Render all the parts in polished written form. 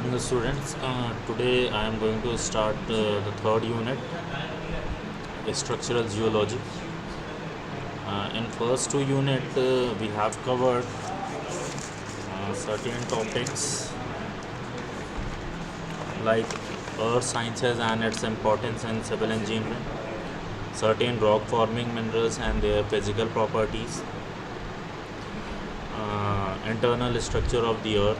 Morning, students. Today I am going to start the third unit, structural geology. In first two unit, we have covered certain topics like earth sciences and its importance in civil engineering, certain rock forming minerals and their physical properties, internal structure of the earth,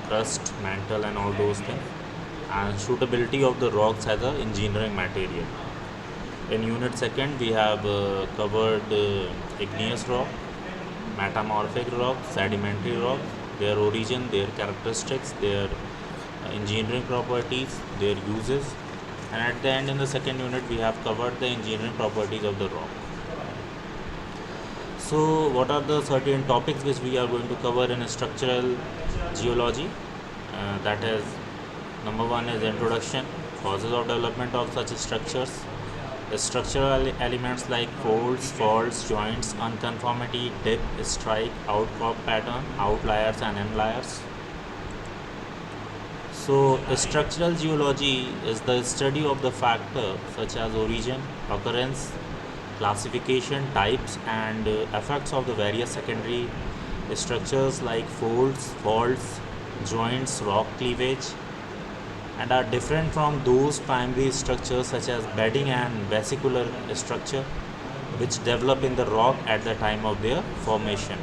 crust, mantle, and all those things, and suitability of the rocks as a engineering material. In unit second, we have covered igneous rock, metamorphic rock, sedimentary rock, their origin, their characteristics, their engineering properties, their uses, and at the end in the second unit, we have covered the engineering properties of the rock. So, what are the certain topics which we are going to cover in structural geology? That is, number one is introduction, causes of development of such structures, structural elements like folds, faults, joints, unconformity, dip, strike, outcrop pattern, outliers, and inliers. So, structural geology is the study of the factors such as origin, occurrence, classification, types, and effects of the various secondary structures like folds, faults, joints, rock cleavage, and are different from those primary structures such as bedding and vesicular structure which develop in the rock at the time of their formation.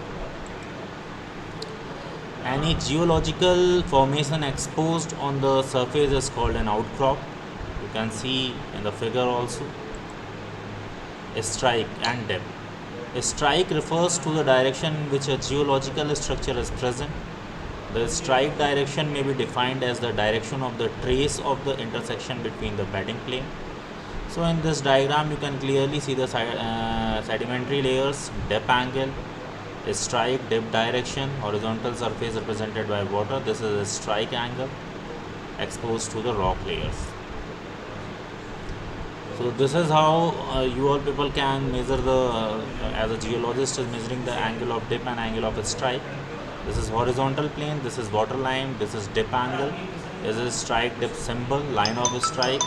Any geological formation exposed on the surface is called an outcrop. You can see in the figure also. A strike and dip. A strike refers to the direction in which a geological structure is present. The strike direction may be defined as the direction of the trace of the intersection between the bedding plane. So in this diagram you can clearly see the sedimentary layers, dip angle, a strike, dip direction, horizontal surface represented by water. This is a strike angle exposed to the rock layers. So this is how you all people can measure as a geologist is measuring the angle of dip and angle of a strike. This is horizontal plane, this is water line, this is dip angle, this is strike dip symbol, line of a strike.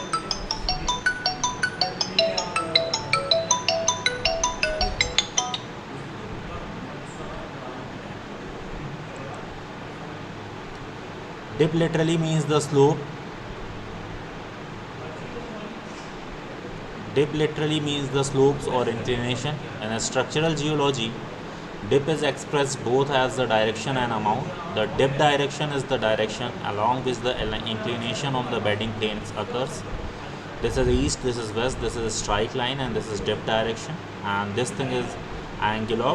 Dip literally means the slope. Dip literally means the slopes or inclination. In a structural geology, dip is expressed both as the direction and amount. The dip direction is the direction along which the inclination of the bedding planes occurs. This is east, this is west, this is strike line, and this is dip direction. And this thing is angle of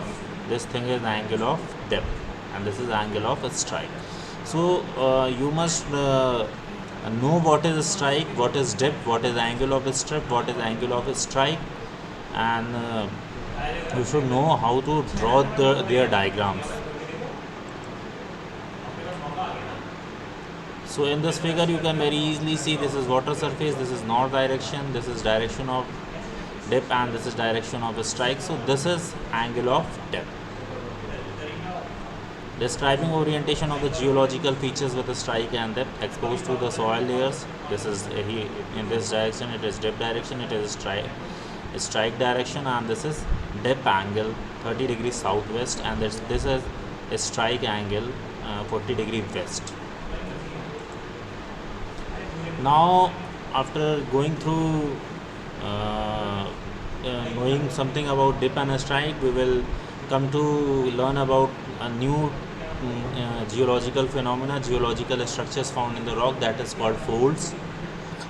dip, and this is angle of a strike. So you must know what is a strike, what is dip, what is angle of a strip, what is angle of a strike, and you should know how to draw their diagrams. So in this figure you can very easily see this is water surface, this is north direction, this is direction of dip, and this is direction of a strike. So this is angle of dip. Describing orientation of the geological features with a strike and dip exposed to the soil layers. This is in this direction, it is dip direction, it is strike direction, and this is dip angle 30 degrees southwest, and this is a strike angle 40 degree west. Now after going through knowing something about dip and a strike, we will come to learn about a new geological phenomena, geological structures found in the rock, that is called folds.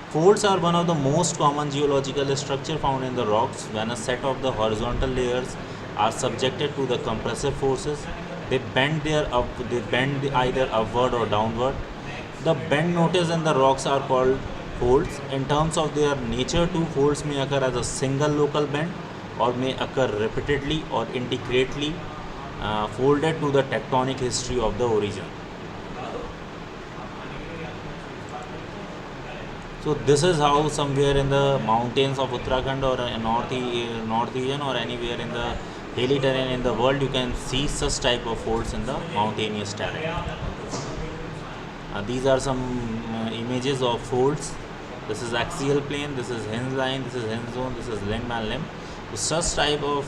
Folds are one of the most common geological structure found in the rocks. When a set of the horizontal layers are subjected to the compressive forces, they bend either upward or downward. The bend noticed in the rocks are called folds. In terms of their nature, two folds may occur as a single local bend or may occur repeatedly or intricately folded to the tectonic history of the origin. So this is how somewhere in the mountains of Uttarakhand or north region or anywhere in the hilly terrain in the world you can see such type of folds in the mountainous terrain. These are some images of folds. This is axial plane, this is hinge line, this is hinge zone, this is limb and limb. So such type of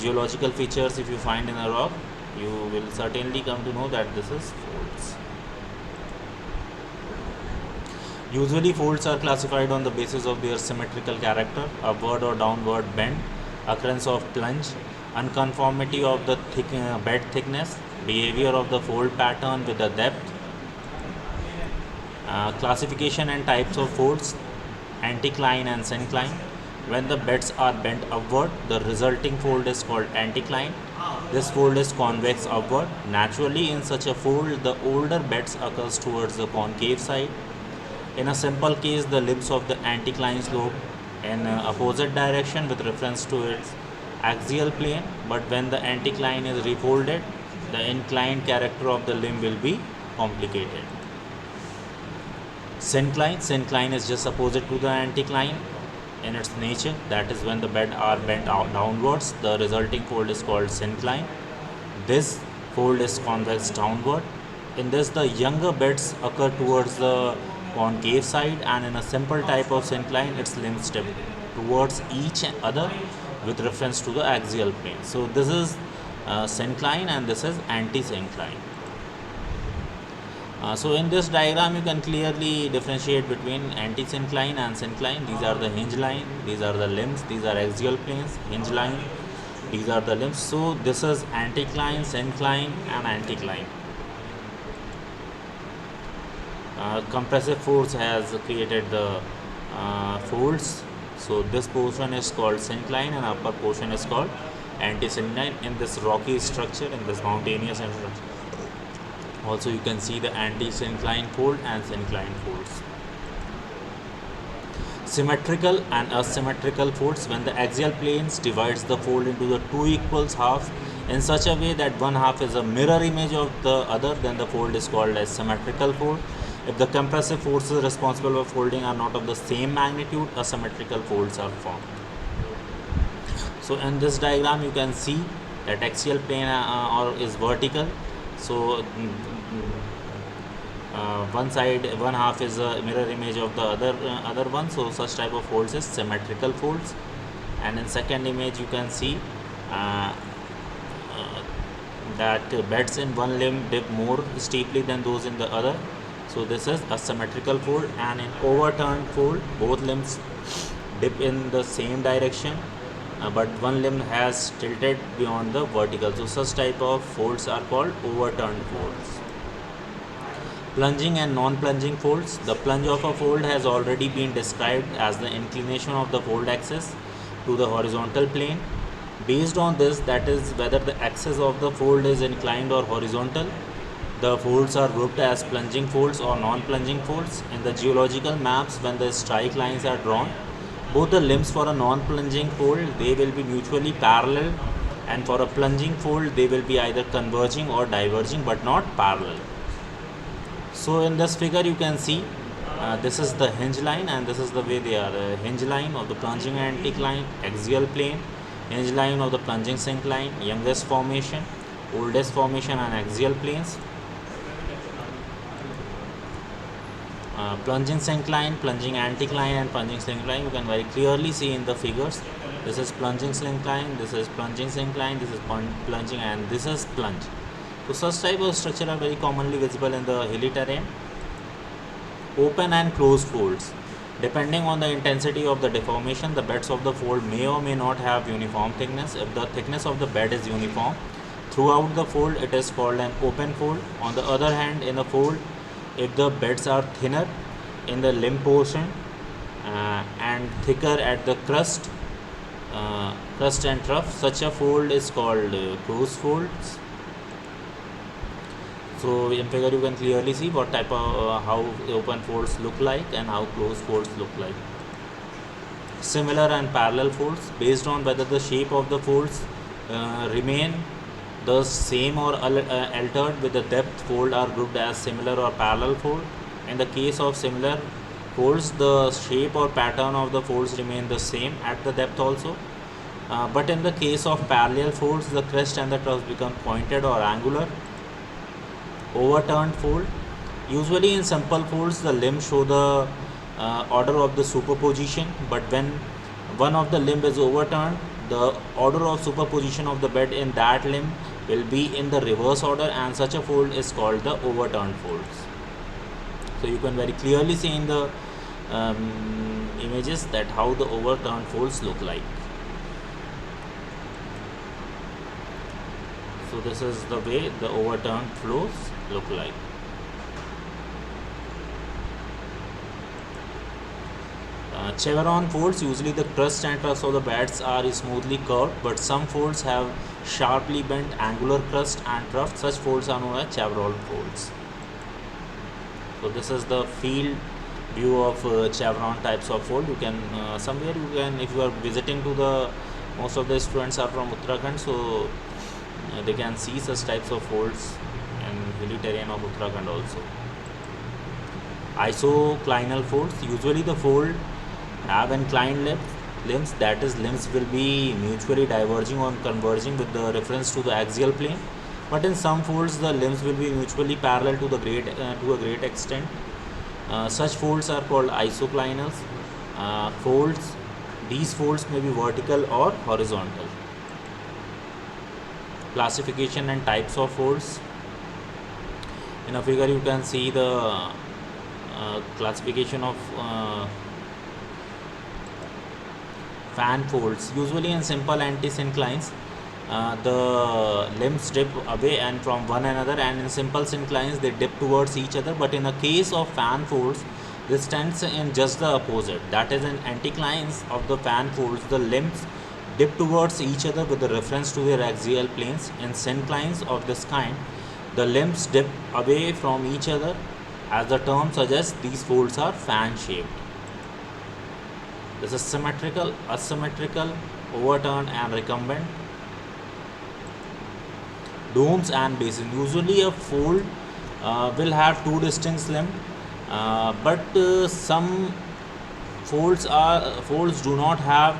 geological features if you find in a rock, you will certainly come to know that this is folds. Usually folds are classified on the basis of their symmetrical character, upward or downward bend, occurrence of plunge, unconformity of the bed thickness, behavior of the fold pattern with the depth. Classification and types of folds: anticline and syncline. When the beds are bent upward, the resulting fold is called anticline. This fold is convex upward. Naturally, in such a fold, the older beds occurs towards the concave side. In a simple case, the limbs of the anticline slope in opposite direction with reference to its axial plane, but when the anticline is refolded, the inclined character of the limb will be complicated. Syncline is just opposite to the anticline in its nature. That is, when the bed are bent out downwards, the resulting fold is called syncline. This fold is convex downward. In this, the younger beds occur towards the concave side, and in a simple type of syncline, its limbs step towards each other with reference to the axial plane. So this is syncline and this is anti-syncline. So in this diagram, you can clearly differentiate between anti-syncline and syncline. These are the hinge line, these are the limbs, these are axial planes, hinge line, these are the limbs. So this is anticline, syncline and anticline. Compressive force has created the folds. So this portion is called syncline and upper portion is called anti-syncline in this rocky structure, in this mountainous structure. Also, you can see the anti-syncline fold and syncline folds. Symmetrical and asymmetrical folds: when the axial planes divides the fold into the two equal halves in such a way that one half is a mirror image of the other, then the fold is called as symmetrical fold. If the compressive forces responsible for folding are not of the same magnitude, asymmetrical folds are formed. So in this diagram, you can see that axial plane is vertical. So one half is a mirror image of the other one. So such type of folds is symmetrical folds. And in second image, you can see that beds in one limb dip more steeply than those in the other. So this is a symmetrical fold. And in overturned fold, both limbs dip in the same direction, but one limb has tilted beyond the vertical. So such type of folds are called overturned folds. Plunging and non-plunging folds. The plunge of a fold has already been described as the inclination of the fold axis to the horizontal plane. Based on this, that is, whether the axis of the fold is inclined or horizontal, the folds are grouped as plunging folds or non-plunging folds. In the geological maps, when the strike lines are drawn, both the limbs for a non-plunging fold, they will be mutually parallel, and for a plunging fold, they will be either converging or diverging but not parallel. So in this figure, you can see this is the hinge line and this is the way they are. Hinge line of the plunging anticline, axial plane, hinge line of the plunging syncline, youngest formation, oldest formation and axial planes. Plunging syncline, plunging anticline and plunging syncline, you can very clearly see in the figures. This is plunging syncline, this is plunging syncline, this is plunging and this is plunge. So such type of structure are very commonly visible in the hilly terrain. Open and closed folds. Depending on the intensity of the deformation, the beds of the fold may or may not have uniform thickness. If the thickness of the bed is uniform throughout the fold, it is called an open fold. On the other hand, in a fold, if the beds are thinner in the limb portion and thicker at the crust and trough, such a fold is called closed folds. So in figure, you can clearly see what type of how open folds look like and how closed folds look like. Similar and parallel folds. Based on whether the shape of the folds remain the same or altered with the depth, fold are grouped as similar or parallel fold. In the case of similar folds, the shape or pattern of the folds remain the same at the depth also. But in the case of parallel folds, the crest and the troughs become pointed or angular. Overturned fold. Usually in simple folds, the limbs show the order of the superposition, but when one of the limb is overturned, the order of superposition of the bed in that limb will be in the reverse order, and such a fold is called the overturned folds. So you can very clearly see in the images that how the overturned folds look like. So this is the way the overturned flows look like. Chevron folds, usually the crust and truss of the beds are smoothly curved, but some folds have sharply bent angular crust and trough. Such folds are known as chevron folds. So this is the field view of chevron types of fold. You can somewhere you can, if you are visiting to the, most of the students are from Uttarakhand, so they can see such types of folds in hilly terrain of Uttarakhand also. Isoclinal folds, usually the fold have inclined limbs, that is limbs will be mutually diverging or converging with the reference to the axial plane, but in some folds the limbs will be mutually parallel to a great extent. Such folds are called isoclinal folds. These folds may be vertical or horizontal. Classification and types of folds. In a figure you can see the classification of fan folds. Usually in simple anti-synclines, the limbs dip away and from one another, and in simple synclines they dip towards each other. But in the case of fan folds, this tends in just the opposite. That is, in anticlines of the fan folds, the limbs dip towards each other with the reference to their axial planes. In synclines of this kind, the limbs dip away from each other. As the term suggests, these folds are fan shaped. This is symmetrical, asymmetrical, overturned and recumbent. Domes and basins. Usually a fold will have two distinct limbs, but some folds do not have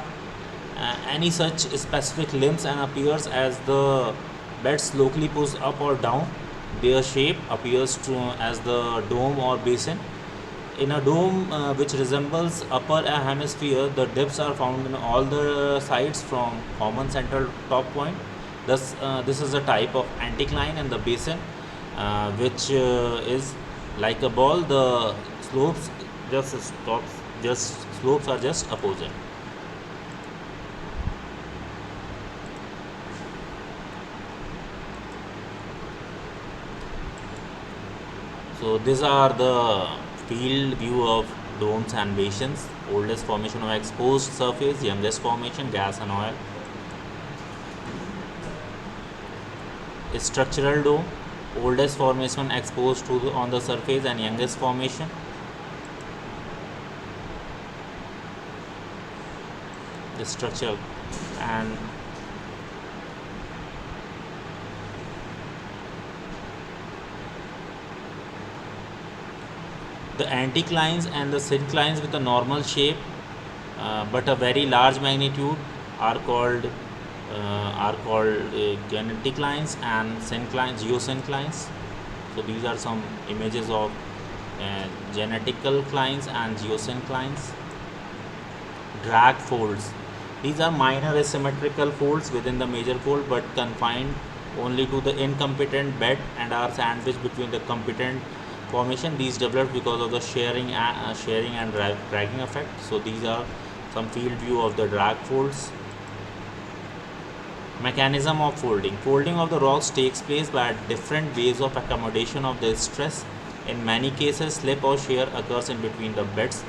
any such specific limbs and appears as the beds locally push up or down. Their shape appears as the dome or basin. In a dome which resembles upper hemisphere, the dips are found in all the sides from common central top point. Thus, this is a type of anticline, and the basin, which is like a ball. The slopes slopes are just opposite. So these are the field view of domes and basins. Oldest formation of exposed surface, youngest formation gas and oil. Structural dome, oldest formation exposed on the surface and youngest formation. The structure and the anticlines and the synclines with a normal shape but a very large magnitude are called geneticlines and synclines, geosynclines. So these are some images of genetical clines and geosynclines. Drag folds. These are minor asymmetrical folds within the major fold, but confined only to the incompetent bed and are sandwiched between the competent formation. These develop because of the sharing and dragging effect. So these are some field view of the drag folds. Mechanism of folding. Folding of the rocks takes place by different ways of accommodation of the stress. In many cases, slip or shear occurs in between the beds.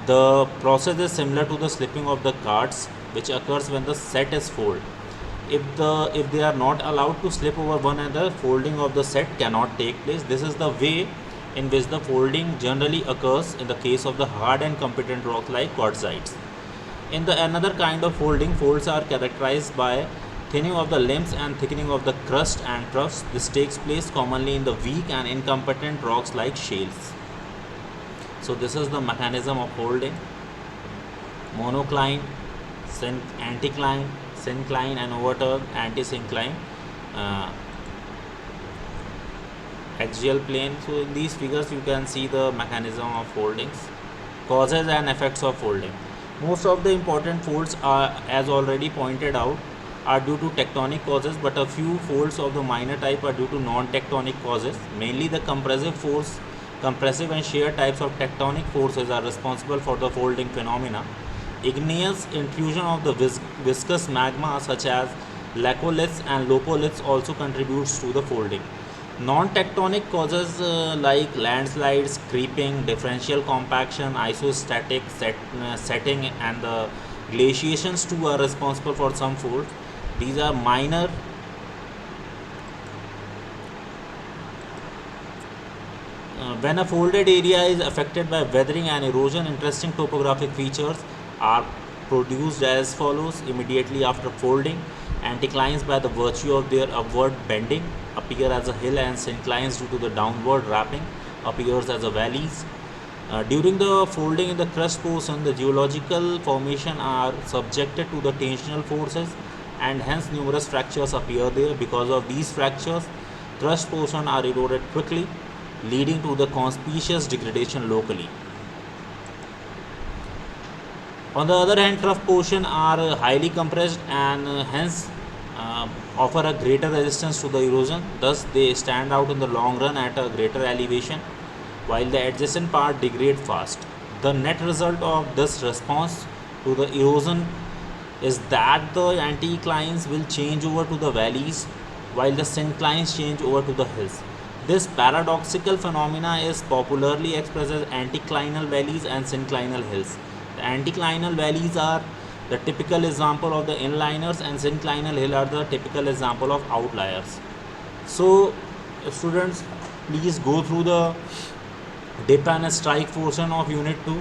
The process is similar to the slipping of the cards, which occurs when the set is folded. If they are not allowed to slip over one another, folding of the set cannot take place. This is the way in which the folding generally occurs in the case of the hard and competent rock like quartzites. In the another kind of folding, folds are characterized by thinning of the limbs and thickening of the crust and troughs. This takes place commonly in the weak and incompetent rocks like shales. So this is the mechanism of folding. Monocline, anticline, syncline and overturn, anti-syncline. axial plane. So in these figures you can see the mechanism of foldings, causes and effects of folding. Most of the important folds are, as already pointed out, are due to tectonic causes, but a few folds of the minor type are due to non-tectonic causes. Mainly the compressive and shear types of tectonic forces are responsible for the folding phenomena. Igneous intrusion of the viscous magma such as laccoliths and lopoliths also contributes to the folding. Non-tectonic causes like landslides, creeping, differential compaction, isostatic setting, and the glaciations too are responsible for some folds. These are minor. When a folded area is affected by weathering and erosion, interesting topographic features are produced as follows. Immediately after folding, anticlines by the virtue of their upward bending appear as a hill, and synclines due to the downward wrapping appears as a valleys. During the folding in the crust portion, the geological formation are subjected to the tensional forces, and hence numerous fractures appear there. Because of these fractures, crust portion are eroded quickly, leading to the conspicuous degradation locally. On the other hand, trough portion are highly compressed and hence offer a greater resistance to the erosion. Thus, they stand out in the long run at a greater elevation, while the adjacent part degrade fast. The net result of this response to the erosion is that the anticlines will change over to the valleys, while the synclines change over to the hills. This paradoxical phenomena is popularly expressed as anticlinal valleys and synclinal hills. The anticlinal valleys are the typical example of the inliners, and synclinal hill are the typical example of outliers. So, students, please go through the dip and strike portion of unit 2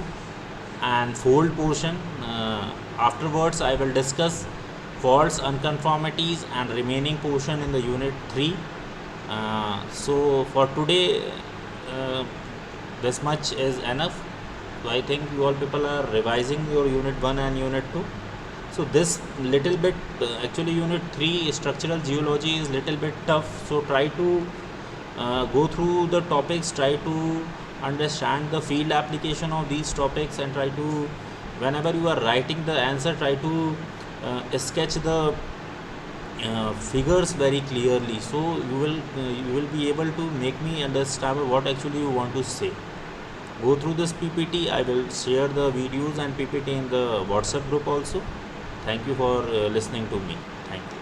and fold portion. Afterwards, I will discuss faults, unconformities, and remaining portion in the unit 3. So for today, this much is enough. So I think you all people are revising your unit 1 and unit 2. So this little bit, actually unit 3 structural geology is little bit tough. So try to go through the topics, try to understand the field application of these topics, and try to, whenever you are writing the answer, try to sketch the figures very clearly, so you will be able to make me understand what actually you want to say. Go through this PPT. I will share the videos and PPT in the WhatsApp group also. Thank you for listening to me. Thank you.